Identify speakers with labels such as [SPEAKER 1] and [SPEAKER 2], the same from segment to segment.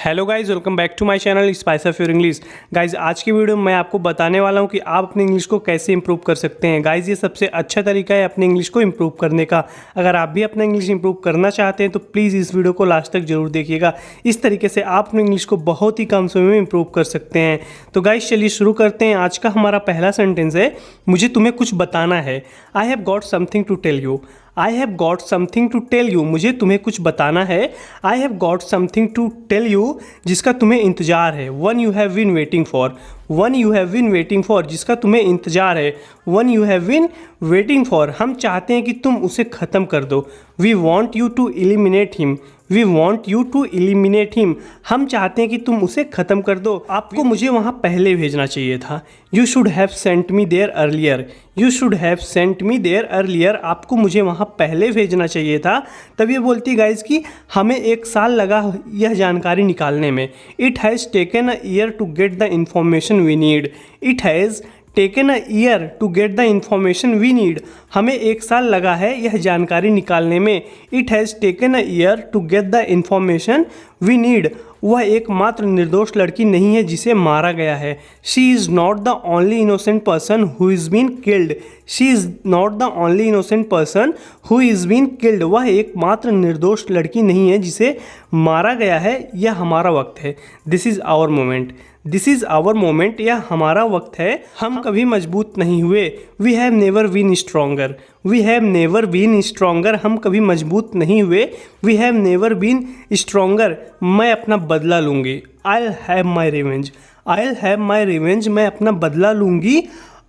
[SPEAKER 1] Hello guys, welcome back to my channel spice of your English. Guys आज की video में मैं आपको बताने वाला हूं कि आप अपनी इंग्लिश को कैसे इंप्रूव कर सकते हैं। गाइज ये सबसे अच्छा तरीका है अपनी इंग्लिश को इंप्रूव करने का। अगर आप भी अपना इंग्लिश इंप्रूव करना चाहते हैं तो प्लीज़ इस वीडियो को लास्ट तक जरूर देखिएगा। इस तरीके से आप अपनी इंग्लिश को बहुत ही कम समय में इंप्रूव कर सकते हैं। तो गाइज चलिए शुरू करते हैं। आज का हमारा पहला सेंटेंस है, मुझे तुम्हें कुछ बताना है। I have got something to tell you. I have got something to tell you, मुझे तुम्हें कुछ बताना है। I have got something to tell you, जिसका तुम्हें इंतजार है। One you have been waiting for. One you have been waiting for, जिसका तुम्हें इंतजार है। One you have been waiting for, हम चाहते हैं कि तुम उसे ख़त्म कर दो। We want you to eliminate him. We want you to eliminate him, हम चाहते हैं कि तुम उसे ख़त्म कर दो। आपको मुझे वहाँ पहले भेजना चाहिए था। You should have sent me there earlier. You should have sent me there earlier, आपको मुझे वहाँ पहले भेजना चाहिए था। तब ये बोलती गाइज कि हमें 1 साल लगा यह जानकारी निकालने में। It has taken a year to get the information we need. It has taken a year to get the information we need, हमें 1 साल लगा है यह जानकारी निकालने में। It has taken a year to get the information we need, वह एकमात्र निर्दोष लड़की नहीं है जिसे मारा गया है। She is not the only innocent person who is been killed. She is not the only innocent person who is been killed, वह एकमात्र निर्दोष लड़की नहीं है जिसे मारा गया है। यह हमारा वक्त है। This is our moment. This is our moment, यह हमारा वक्त है। हम कभी मजबूत नहीं हुए। We have never been stronger. We have never been stronger, हम कभी मजबूत नहीं हुए। We have never been stronger, मैं अपना बदला लूँगी। I have my revenge. I have my revenge, मैं अपना बदला लूँगी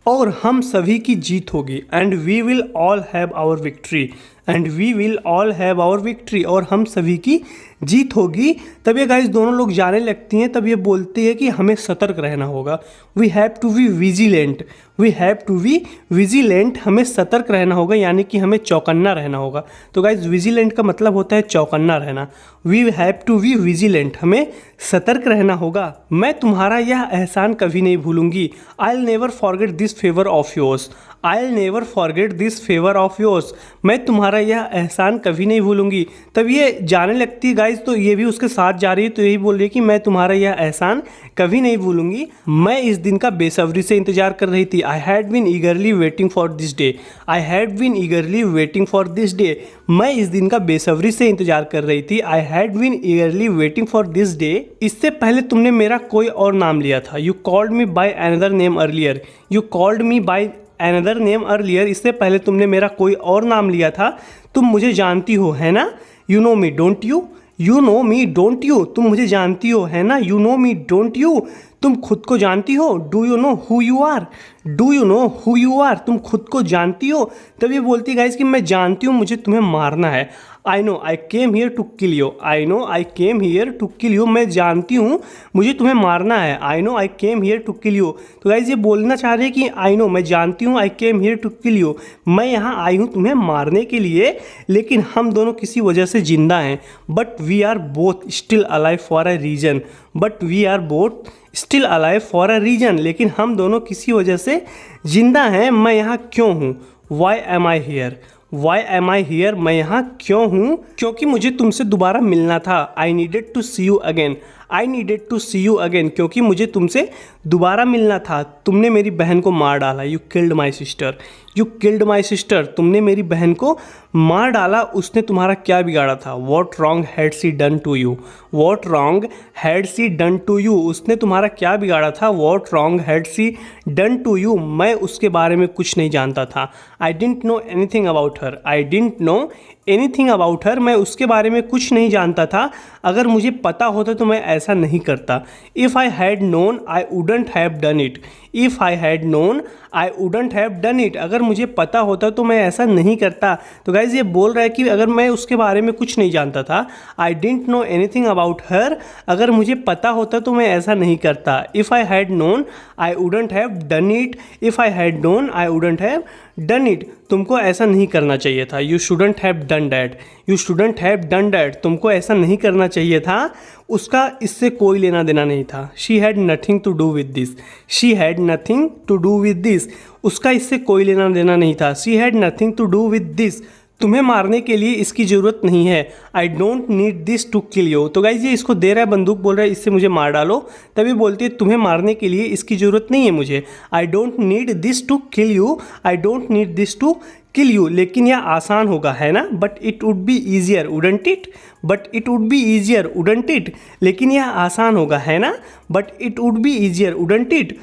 [SPEAKER 1] और हम सभी की जीत होगी। And we will all have our victory. And we will all have our victory, और हम सभी की जीत होगी। तब ये गाइस दोनों लोग जाने लगती हैं। तब ये बोलती है कि हमें सतर्क रहना होगा। We have to be vigilant. We have to be vigilant, हमें सतर्क रहना होगा, यानी कि हमें चौकन्ना रहना होगा। तो गाइस विजिलेंट का मतलब होता है चौकन्ना रहना। We have to be vigilant, हमें सतर्क रहना होगा। मैं तुम्हारा यह एहसान कभी नहीं भूलूंगी। I will never forget this favour of yours. I will never forget this favour of yours, मैं तुम्हारा यह एहसान कभी नहीं भूलूंगी। तब ये जाने लगती है गाइज, तो ये भी उसके साथ जा रही है। तो यही बोल रही है कि मैं तुम्हारा यह एहसान कभी नहीं भूलूंगी। मैं इस दिन का बेसब्री से इंतजार कर रही थी। I had been eagerly waiting for this day. I had been eagerly waiting for this day, मैं इस दिन का बेसब्री से इंतजार कर रही थी। I had been eagerly waiting for this day, इससे पहले तुमने मेरा कोई और नाम लिया था। You called me by another name earlier. You called me by another name earlier, इससे पहले तुमने मेरा कोई और नाम लिया था। तुम मुझे जानती हो, है ना। You know me don't you. You know me don't you, तुम मुझे जानती हो, है ना। You know me don't you, तुम खुद को जानती हो। Do you know who you are. Do you know who you are, तुम खुद को जानती हो। तब ये बोलती है गाइस कि मैं जानती हूँ मुझे तुम्हें मारना है। I know I came here to kill you. I know I came here to kill you, मैं जानती हूँ मुझे तुम्हें मारना है। I know I came here to kill you, तो गाइस ये बोलना चाह रहे हैं कि आई नो, मैं जानती हूँ, I came here to kill you, मैं यहाँ आई हूँ तुम्हें मारने के लिए, लेकिन हम दोनों किसी वजह से जिंदा हैं। But we are both still alive for a reason. But we are both still alive for a reason, लेकिन हम दोनों किसी वजह से जिंदा हैं। मैं यहाँ क्यों हूँ। Why am I here. Why am I here, मैं यहाँ क्यों हूँ, क्योंकि मुझे तुमसे दोबारा मिलना था। I needed to see you again. I needed to see you again, क्योंकि मुझे तुमसे दोबारा मिलना था। तुमने मेरी बहन को मार डाला। You killed my sister. You killed my sister, तुमने मेरी बहन को मार डाला। उसने तुम्हारा क्या बिगाड़ा था। What wrong had she done to you. What wrong had she done to you, उसने तुम्हारा क्या बिगाड़ा था। What wrong had she done to you, मैं उसके बारे में कुछ नहीं जानता था। I didn't know anything about her. I didn't know anything about her, मैं उसके बारे में कुछ नहीं जानता था। अगर मुझे पता होता तो मैं ऐसा नहीं करता। If I had known I wouldn't have done it. If I had known I wouldn't have done it, अगर मुझे पता होता तो मैं ऐसा नहीं करता। तो गाइज ये बोल रहा है कि अगर मैं उसके बारे में कुछ नहीं जानता था। I didn't know anything about हर, अगर मुझे पता होता तो मैं ऐसा नहीं करता। If I had known I wouldn't have done it. If I had known I wouldn't have done it, तुमको ऐसा नहीं करना चाहिए था। You shouldn't have done that. You shouldn't have done that, तुमको ऐसा नहीं करना चाहिए था। उसका इससे कोई लेना देना नहीं था। She had nothing to do with this. She had nothing to do with this, उसका इससे कोई लेना देना नहीं था। She had nothing to do with this, तुम्हें मारने के लिए इसकी ज़रूरत नहीं है। I don't need this to kill you. तो गाइज ये इसको दे रहा है, बंदूक बोल रहा है इससे मुझे मार डालो, तभी बोलती है तुम्हें मारने के लिए इसकी ज़रूरत नहीं है मुझे। I don't need this to kill you, I don't need this to kill you. लेकिन यह आसान होगा है ना, but it would be easier wouldn't it, but it would be easier wouldn't it. लेकिन यह आसान होगा है ना, but it would be easier wouldn't it.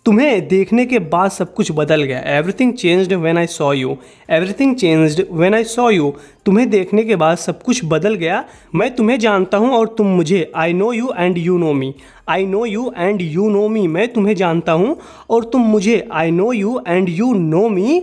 [SPEAKER 1] तुम्हें देखने के बाद सब कुछ बदल गया। Everything changed when I saw you, everything changed when I saw you. तुम्हें देखने के बाद सब कुछ बदल गया। मैं तुम्हें जानता हूँ और तुम मुझे। I know you and you know me, I know you and you know me. मैं तुम्हें जानता हूँ और तुम मुझे। I know you and you know me.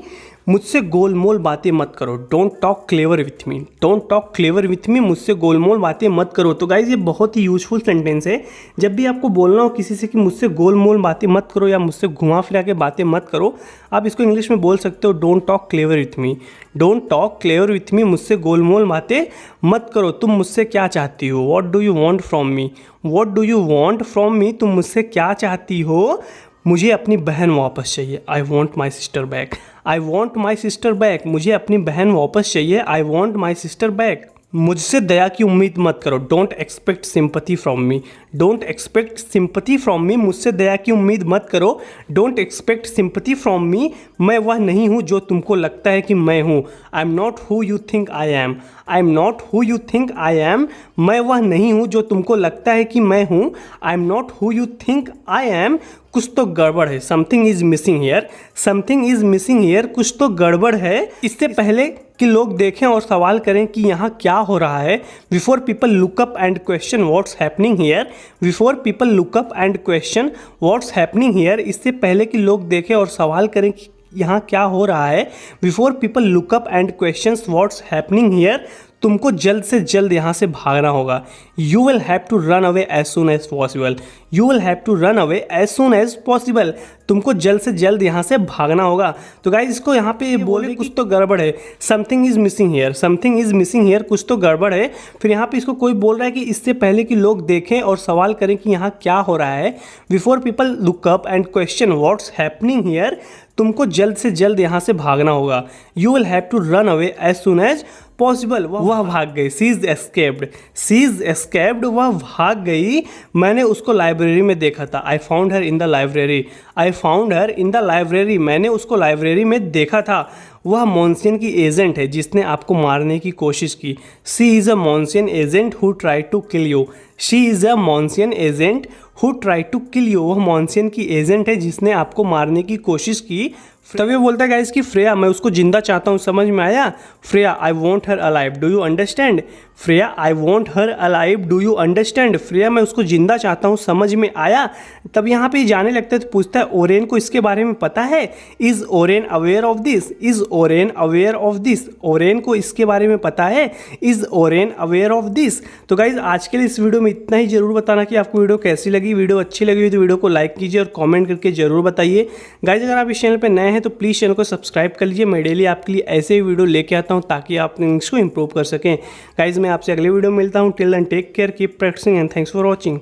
[SPEAKER 1] मुझसे गोलमोल बातें मत करो। Don't talk clever with me, don't talk clever with me. मुझसे गोलमोल बातें मत करो। तो गाइज ये बहुत ही यूजफुल सेंटेंस है। जब भी आपको बोलना हो किसी से कि मुझसे गोलमोल बातें मत करो या मुझसे घुमा फिरा के बातें मत करो, आप इसको इंग्लिश में बोल सकते हो don't talk clever with me, don't talk clever with me. मुझसे गोलमोल बातें मत करो। तुम मुझसे क्या चाहती हो? What do you want from me, what do you want from me. तुम मुझसे क्या चाहती हो? मुझे अपनी बहन वापस चाहिए। I want my sister back, I want my sister back. मुझे अपनी बहन वापस चाहिए। I want my sister back. मुझसे दया की उम्मीद मत करो। Don't expect sympathy from me, don't expect sympathy from me. मुझसे दया की उम्मीद मत करो। Don't expect sympathy from me. मैं वह नहीं हूँ जो तुमको लगता है कि मैं हूँ। I am not who you think I am, I am not who you think I am. मैं वह नहीं हूँ जो तुमको लगता है कि मैं हूँ। I am not who you think I am. कुछ तो गड़बड़ है। Something is missing here, something is missing here. कुछ तो गड़बड़ है। इससे पहले कि लोग देखें और सवाल करें कि यहाँ क्या हो रहा है, before people look up and question what's happening here, before people look up and question what's happening here. इससे पहले कि लोग देखें और सवाल करें कि यहाँ क्या हो रहा है, before people look up and question what's happening here. तुमको जल्द से जल्द यहाँ से भागना होगा। You will have to run away as soon as possible, you will have to run away as soon as possible. तुमको जल्द से जल्द यहाँ से भागना होगा। तो गाइज इसको यहाँ पे बोले कुछ तो गड़बड़ है। Something is missing here, something is missing here. कुछ तो गड़बड़ है। फिर यहाँ पे इसको कोई बोल रहा है कि इससे पहले कि लोग देखें और सवाल करें कि यहाँ क्या हो रहा है, before people look up and question what's happening here. तुमको जल्द से जल्द यहाँ से भागना होगा। You will have to run away as soon as possible. वह भाग गई। She is escaped, she is escaped. वह भाग गई। मैंने उसको लाइब्रेरी में देखा था। I found her in the library, I found her in the library. मैंने उसको लाइब्रेरी में देखा था। वह मॉन्सियन की एजेंट है जिसने आपको मारने की कोशिश की। She is a Monsian agent who try to kill you, she is a Monsian agent who try to kill you. वह मॉन्सियन की एजेंट है जिसने आपको मारने की कोशिश की। तभी बोलता है गाइस कि फ्रेया मैं उसको जिंदा चाहता हूँ। समझ में आया? Freya I want her alive, do you understand? Freya I want her alive, do you understand? Freya मैं उसको जिंदा चाहता हूँ। समझ में आया? तब यहाँ पे जाने लगता है तो पूछता है ओरेन को इसके बारे में पता है? Is Oren aware of this, is Oren aware of this. Oren को इसके बारे में पता है? Is Oren aware of this. तो गाइज आज के लिए इस वीडियो में इतना ही। जरूर बताना कि आपको वीडियो कैसी लगी। वीडियो अच्छी लगी हुई तो वीडियो को लाइक कीजिए और कॉमेंट करके जरूर बताइए। गाइज अगर आप इस चैनल पर नए हैं तो प्लीज़ चैनल को सब्सक्राइब कर लीजिए। मैं डेली आपके लिए ऐसे ही वीडियो लेके आता हूँ ताकि आप इंग्लिश को इंप्रूव कर सकें। गाइज मैं आपसे अगले वीडियो में मिलता हूँ। Till then take care, keep practicing and thanks for watching.